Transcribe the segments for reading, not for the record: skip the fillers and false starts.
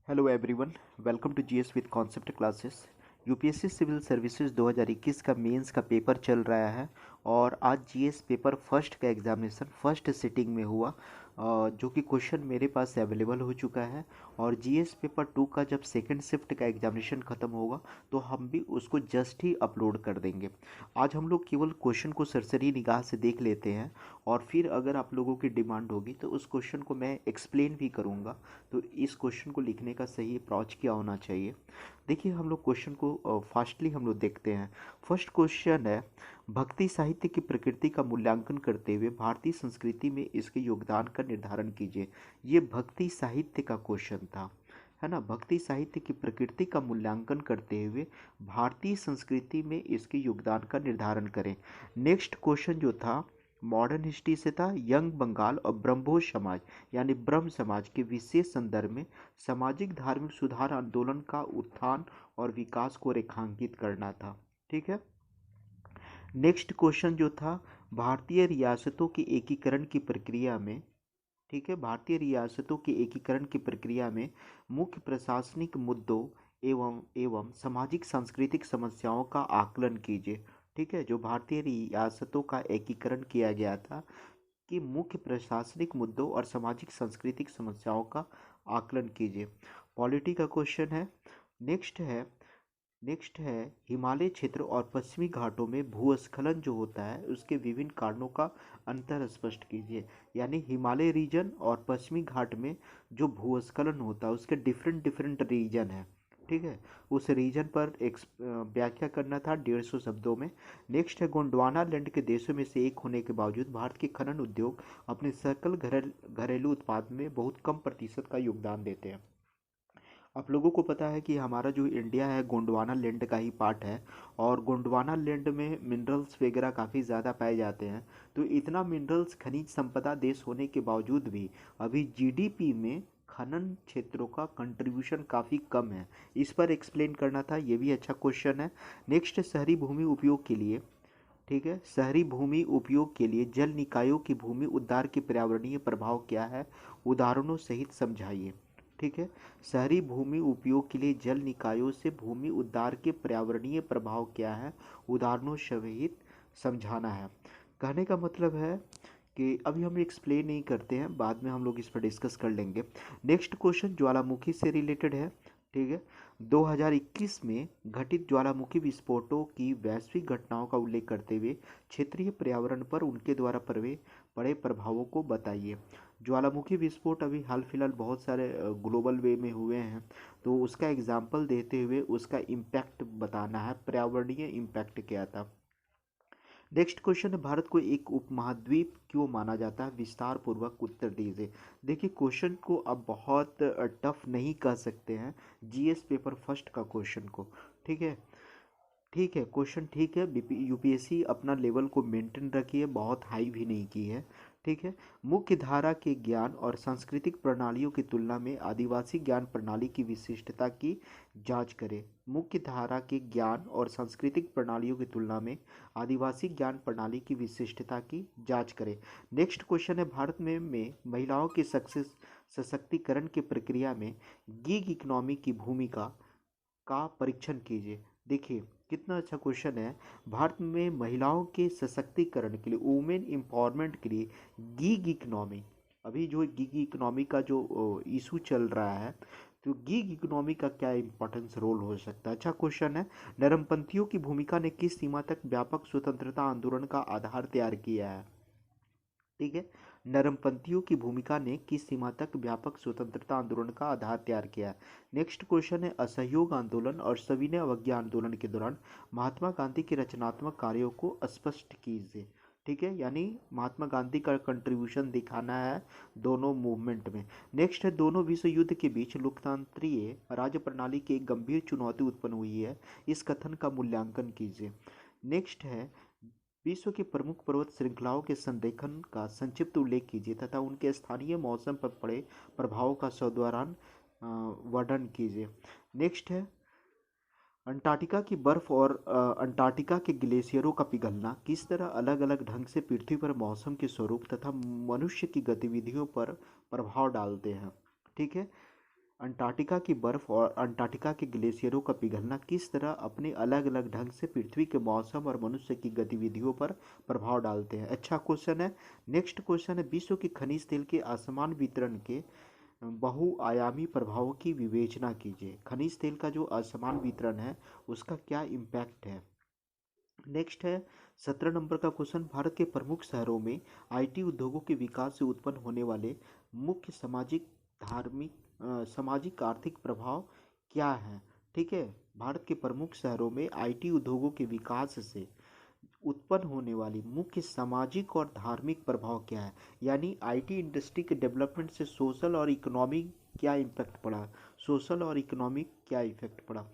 Hello everyone, welcome to GS with concept classes. UPSC civil services 2021 का mains का paper चल रहा है और आज जीएस पेपर फर्स्ट का एग्जामिनेशन फर्स्ट सिटिंग में हुआ, जो कि क्वेश्चन मेरे पास अवेलेबल हो चुका है। और जीएस पेपर 2 का जब सेकंड शिफ्ट का एग्जामिनेशन ख़त्म होगा तो हम भी उसको जस्ट ही अपलोड कर देंगे। आज हम लोग केवल क्वेश्चन को सरसरी निगाह से देख लेते हैं और फिर अगर आप लोगों की डिमांड होगी तो उस क्वेश्चन को मैं एक्सप्लेन भी करूँगा। तो इस क्वेश्चन को लिखने का सही अप्रोच क्या होना चाहिए, देखिए हम लोग क्वेश्चन को फास्टली हम लोग देखते हैं। फर्स्ट क्वेश्चन है, भक्ति साहित्य की प्रकृति का मूल्यांकन करते हुए भारतीय संस्कृति में इसके योगदान का निर्धारण कीजिए। ये भक्ति साहित्य का क्वेश्चन था, है ना। भक्ति साहित्य की प्रकृति का मूल्यांकन करते हुए भारतीय संस्कृति में इसके योगदान का निर्धारण करें। नेक्स्ट क्वेश्चन जो था मॉडर्न हिस्ट्री से था, यंग बंगाल और ब्रह्मोस समाज यानी ब्रह्म समाज के विशेष संदर्भ में सामाजिक धार्मिक सुधार आंदोलन का उत्थान और विकास को रेखांकित करना था। ठीक है। नेक्स्ट क्वेश्चन जो था भारतीय रियासतों के एकीकरण की प्रक्रिया में, ठीक है, भारतीय रियासतों के एकीकरण की प्रक्रिया में मुख्य प्रशासनिक मुद्दों एवं एवं सामाजिक सांस्कृतिक समस्याओं का आकलन कीजिए। ठीक है, जो भारतीय रियासतों का एकीकरण किया गया था कि मुख्य प्रशासनिक मुद्दों और सामाजिक सांस्कृतिक समस्याओं का आकलन कीजिए। पॉलिटी का क्वेश्चन है। नेक्स्ट है नेक्स्ट है हिमालय क्षेत्र और पश्चिमी घाटों में भूस्खलन जो होता है उसके विभिन्न कारणों का अंतर स्पष्ट कीजिए। यानी हिमालय रीजन और पश्चिमी घाट में जो भूस्खलन होता है उसके डिफरेंट डिफरेंट रीजन है। ठीक है, उस रीजन पर एक व्याख्या करना था 150 शब्दों में। नेक्स्ट है गोंडवाना लैंड के देशों में से एक होने के बावजूद भारत के खनन उद्योग अपने सकल घरेलू उत्पाद में बहुत कम प्रतिशत का योगदान देते हैं। आप लोगों को पता है कि हमारा जो इंडिया है गोंडवाना लैंड का ही पार्ट है और गोंडवाना लैंड में मिनरल्स वगैरह काफ़ी ज़्यादा पाए जाते हैं। तो इतना मिनरल्स खनिज संपदा देश होने के बावजूद भी अभी जीडीपी में खनन क्षेत्रों का कंट्रीब्यूशन काफ़ी कम है। इस पर एक्सप्लेन करना था, ये भी अच्छा क्वेश्चन है। नेक्स्ट, शहरी भूमि उपयोग के लिए, ठीक है, शहरी भूमि उपयोग के लिए जल निकायों की भूमि उद्धार के पर्यावरणीय प्रभाव क्या है, उदाहरणों सहित समझाइए। ठीक है, शहरी भूमि उपयोग के लिए जल निकायों से भूमि उद्धार के पर्यावरणीय प्रभाव क्या है, उदाहरणों सहित समझाना है। कहने का मतलब है कि अभी हम एक्सप्लेन नहीं करते हैं, बाद में हम लोग इस पर डिस्कस कर लेंगे। नेक्स्ट क्वेश्चन ज्वालामुखी से रिलेटेड है। ठीक है, 2021 में घटित ज्वालामुखी विस्फोटों की वैश्विक घटनाओं का उल्लेख करते हुए क्षेत्रीय पर्यावरण पर उनके द्वारा पड़े प्रभावों को बताइए। ज्वालामुखी विस्फोट अभी हाल फिलहाल बहुत सारे ग्लोबल वे में हुए हैं, तो उसका एग्जाम्पल देते हुए उसका इम्पैक्ट बताना है, पर्यावरणीय इम्पैक्ट क्या था। नेक्स्ट क्वेश्चन है, भारत को एक उपमहाद्वीप क्यों माना जाता है, विस्तार पूर्वक उत्तर दीजिए। देखिए क्वेश्चन को अब बहुत टफ नहीं कह सकते हैं जीएस पेपर फर्स्ट का क्वेश्चन को। ठीक है, ठीक है, क्वेश्चन ठीक है। यूपीएससी अपना लेवल को मेंटेन रखी है, बहुत हाई भी नहीं की है। ठीक है, मुख्य धारा के ज्ञान और सांस्कृतिक प्रणालियों की तुलना में आदिवासी ज्ञान प्रणाली की विशिष्टता की जांच करें। मुख्य धारा के ज्ञान और सांस्कृतिक प्रणालियों की तुलना में आदिवासी ज्ञान प्रणाली की विशिष्टता की जांच करें। नेक्स्ट क्वेश्चन है, भारत में महिलाओं के सक्सेस सशक्तिकरण की प्रक्रिया में गीग इकोनॉमी की भूमिका का परीक्षण कीजिए। देखिए कितना अच्छा क्वेश्चन है। भारत में महिलाओं के सशक्तिकरण के लिए, वुमेन एम्पावरमेंट के लिए गीग इकोनॉमी, अभी जो गीग इकोनॉमी का जो इशू चल रहा है, तो गीग इकोनॉमी का क्या इंपॉर्टेंस रोल हो सकता है। अच्छा क्वेश्चन है, नरमपंथियों की भूमिका ने किस सीमा तक व्यापक स्वतंत्रता आंदोलन का आधार तैयार किया है। ठीक है, नरमपंथियों की भूमिका ने किस सीमा तक व्यापक स्वतंत्रता आंदोलन का आधार तैयार किया। नेक्स्ट क्वेश्चन है, असहयोग आंदोलन और सविनय अवज्ञा आंदोलन के दौरान महात्मा गांधी के रचनात्मक कार्यों को स्पष्ट कीजिए। ठीक है, यानी महात्मा गांधी का कंट्रीब्यूशन दिखाना है दोनों मूवमेंट में। नेक्स्ट है, दोनों विश्व युद्ध के बीच लोकतांत्रिक राज्य प्रणाली की एक गंभीर चुनौती उत्पन्न हुई है, इस कथन का मूल्यांकन कीजिए। नेक्स्ट है, विश्व की प्रमुख पर्वत श्रृंखलाओं के संरेखन का संक्षिप्त उल्लेख कीजिए तथा उनके स्थानीय मौसम पर पड़े प्रभावों का सदौरान वर्णन कीजिए। नेक्स्ट है, अंटार्कटिका की बर्फ और अंटार्कटिका के ग्लेशियरों का पिघलना किस तरह अलग अलग ढंग से पृथ्वी पर मौसम के स्वरूप तथा मनुष्य की गतिविधियों पर प्रभाव डालते हैं। ठीक है, अंटार्कटिका की बर्फ और अंटार्कटिका के ग्लेशियरों का पिघलना किस तरह अपने अलग अलग ढंग से पृथ्वी के मौसम और मनुष्य की गतिविधियों पर प्रभाव डालते हैं। अच्छा क्वेश्चन है। नेक्स्ट क्वेश्चन है, विश्व के खनिज तेल के असमान वितरण के बहुआयामी प्रभावों की विवेचना कीजिए। खनिज तेल का जो असमान वितरण है उसका क्या इम्पैक्ट है। नेक्स्ट है 17 नंबर का क्वेश्चन, भारत के प्रमुख शहरों में आईटी उद्योगों के विकास से उत्पन्न होने वाले मुख्य सामाजिक धार्मिक सामाजिक आर्थिक प्रभाव क्या है। ठीक है, भारत के प्रमुख शहरों में आईटी उद्योगों के विकास से उत्पन्न होने वाली मुख्य सामाजिक और धार्मिक प्रभाव क्या है, यानी आईटी इंडस्ट्री के डेवलपमेंट से सोशल और इकोनॉमिक क्या इम्पैक्ट पड़ा, सोशल और इकोनॉमिक क्या इफेक्ट पड़ा।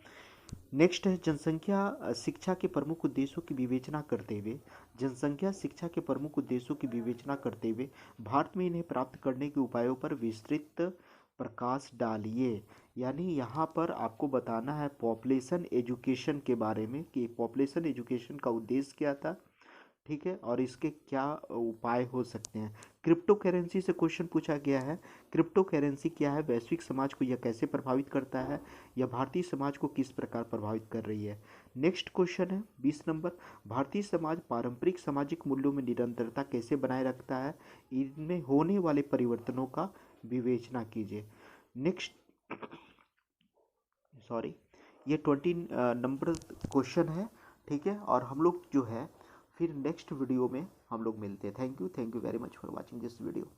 नेक्स्ट है जनसंख्या शिक्षा के प्रमुख उद्देश्यों की विवेचना करते हुए, जनसंख्या शिक्षा के प्रमुख उद्देश्यों की विवेचना करते हुए भारत में इन्हें प्राप्त करने के उपायों पर विस्तृत प्रकाश डालिए। यानी यहाँ पर आपको बताना है पॉपुलेशन एजुकेशन के बारे में कि पॉपुलेशन एजुकेशन का उद्देश्य क्या था, ठीक है, और इसके क्या उपाय हो सकते हैं। क्रिप्टो करेंसी से क्वेश्चन पूछा गया है। क्रिप्टो करेंसी क्या है, वैश्विक समाज को यह कैसे प्रभावित करता है, यह भारतीय समाज को किस प्रकार प्रभावित कर रही है। नेक्स्ट क्वेश्चन है 20 नंबर, भारतीय समाज पारंपरिक सामाजिक मूल्यों में निरंतरता कैसे बनाए रखता है, इनमें होने वाले परिवर्तनों का विवेचना कीजिए। नेक्स्ट सॉरी, ये 20 नंबर क्वेश्चन है। ठीक है, और हम लोग जो है फिर नेक्स्ट वीडियो में हम लोग मिलते हैं। Thank you very much for watching this video.